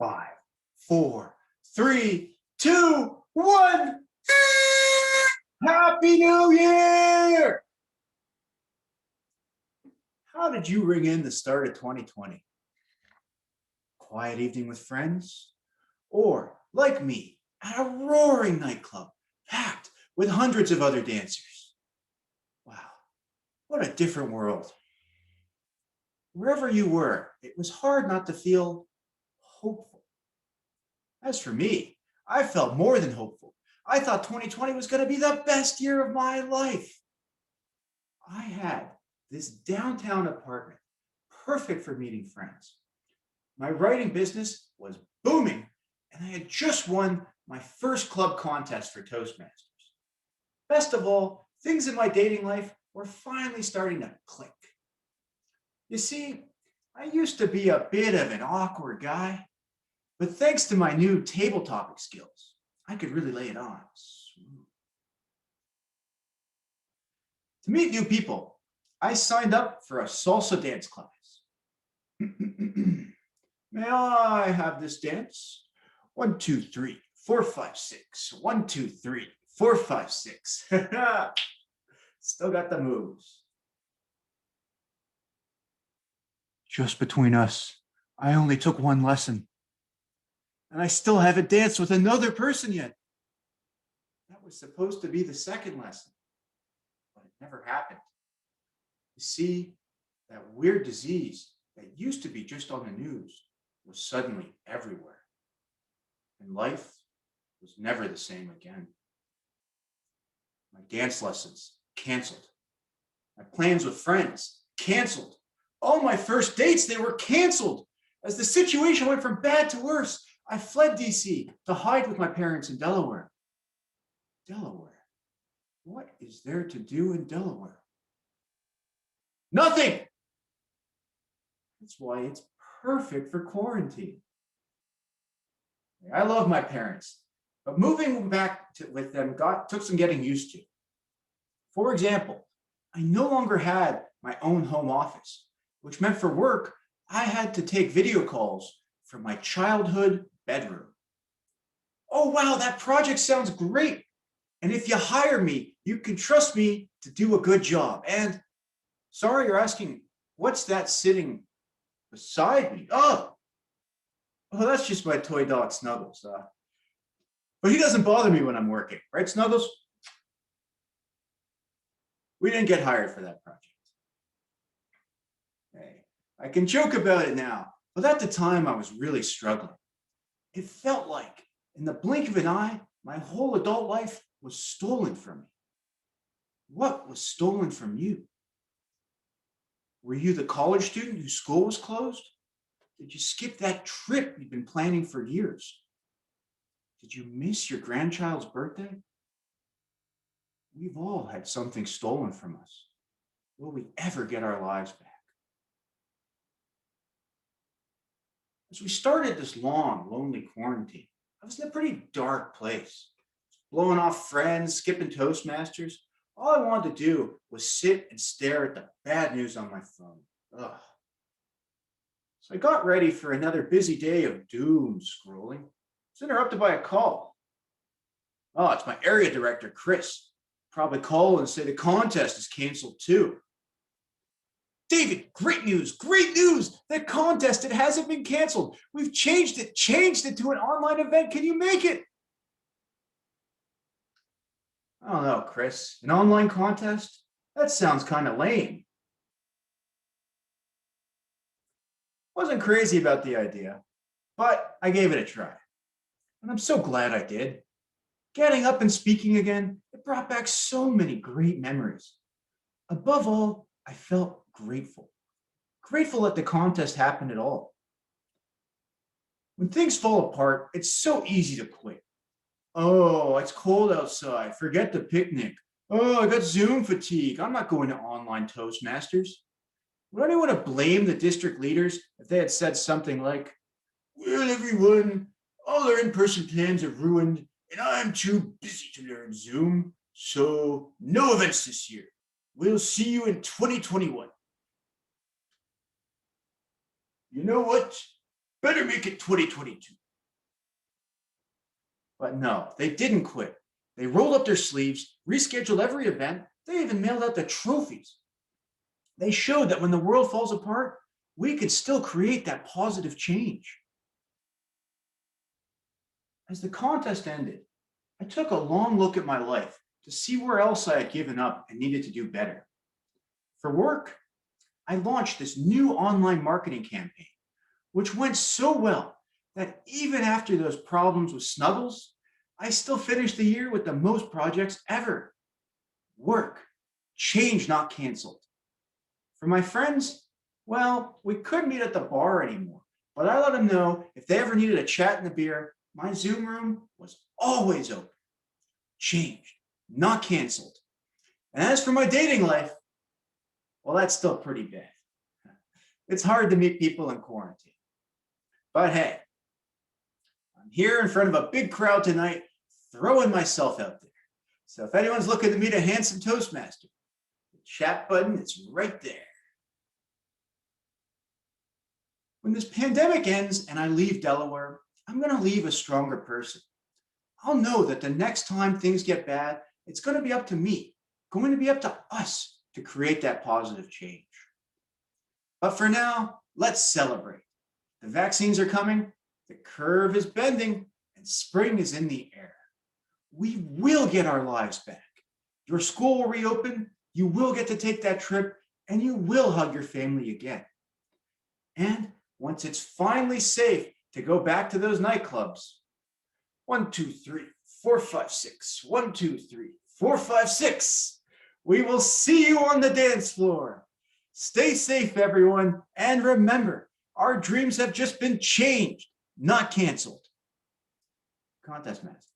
5, 4, 3, 2, 1. Happy New Year! How did you ring in the start of 2020? Quiet evening with friends? Or, like me, at a roaring nightclub, packed with hundreds of other dancers? Wow, what a different world. Wherever you were, it was hard not to feel hopeful. As for me, I felt more than hopeful. I thought 2020 was going to be the best year of my life. I had this downtown apartment, perfect for meeting friends. My writing business was booming, and I had just won my first club contest for Toastmasters. Best of all, things in my dating life were finally starting to click. You see, I used to be a bit of an awkward guy, but thanks to my new table topic skills, I could really lay it on. To meet new people, I signed up for a salsa dance class. May I have this dance? 1, 2, 3, 4, 5, 6. 1, 2, 3, 4, 5, 6. Still got the moves. Just between us, I only took one lesson. And I still haven't danced with another person yet. That was supposed to be the second lesson, but it never happened. You see, that weird disease that used to be just on the news was suddenly everywhere. And life was never the same again. My dance lessons canceled. My plans with friends canceled. All my first dates, they were canceled. As the situation went from bad to worse, I fled DC to hide with my parents in Delaware. Delaware? What is there to do in Delaware? Nothing! That's why it's perfect for quarantine. I love my parents, but moving back with them took some getting used to. For example, I no longer had my own home office, which meant for work, I had to take video calls from my childhood bedroom. Oh, wow, that project sounds great. And if you hire me, you can trust me to do a good job. And sorry, you're asking, what's that sitting beside me? Oh, that's just my toy dog, Snuggles. But he doesn't bother me when I'm working, right, Snuggles? We didn't get hired for that project. Hey, I can joke about it now, but at the time I was really struggling. It felt like, in the blink of an eye, my whole adult life was stolen from me. What was stolen from you? Were you the college student whose school was closed? Did you skip that trip you've been planning for years? Did you miss your grandchild's birthday? We've all had something stolen from us. Will we ever get our lives back? As we started this long, lonely quarantine, I was in a pretty dark place. Blowing off friends, skipping Toastmasters. All I wanted to do was sit and stare at the bad news on my phone. Ugh. So I got ready for another busy day of doom scrolling. I was interrupted by a call. Oh, it's my area director, Chris. Probably call and say the contest is canceled too. David, great news, great news. The contest, it hasn't been canceled. We've changed it to an online event. Can you make it? I don't know, Chris. An online contest? That sounds kind of lame. Wasn't crazy about the idea, but I gave it a try. And I'm so glad I did. Getting up and speaking again, it brought back so many great memories. Above all, I felt grateful. Grateful that the contest happened at all. When things fall apart, it's so easy to quit. Oh, it's cold outside. Forget the picnic. Oh, I got Zoom fatigue. I'm not going to online Toastmasters. Would anyone have blamed the district leaders if they had said something like, well, everyone, all our in-person plans are ruined, and I'm too busy to learn Zoom, so no events this year. We'll see you in 2021. You know what? Better make it 2022. But no, they didn't quit. They rolled up their sleeves, rescheduled every event. They even mailed out the trophies. They showed that when the world falls apart, we could still create that positive change. As the contest ended, I took a long look at my life to see where else I had given up and needed to do better. For work, I launched this new online marketing campaign, which went so well that even after those problems with Snuggles, I still finished the year with the most projects ever. Work, change not canceled. For my friends, well, we couldn't meet at the bar anymore, but I let them know if they ever needed a chat and a beer, my Zoom room was always open. Changed, not canceled. And as for my dating life, well, that's still pretty bad. It's hard to meet people in quarantine. But hey, I'm here in front of a big crowd tonight, throwing myself out there. So if anyone's looking to meet a handsome Toastmaster, the chat button is right there. When this pandemic ends and I leave Delaware, I'm going to leave a stronger person. I'll know that the next time things get bad, it's going to be up to me, going to be up to us to create that positive change. But for now, let's celebrate. The vaccines are coming, the curve is bending, and spring is in the air. We will get our lives back. Your school will reopen, you will get to take that trip, and you will hug your family again. And once it's finally safe to go back to those nightclubs, 1, 2, 3, 4, 5, 6, 1, 2, 3, 4, 5, 6, we will see you on the dance floor. Stay safe, everyone, and remember, our dreams have just been changed, not canceled. Contest Master.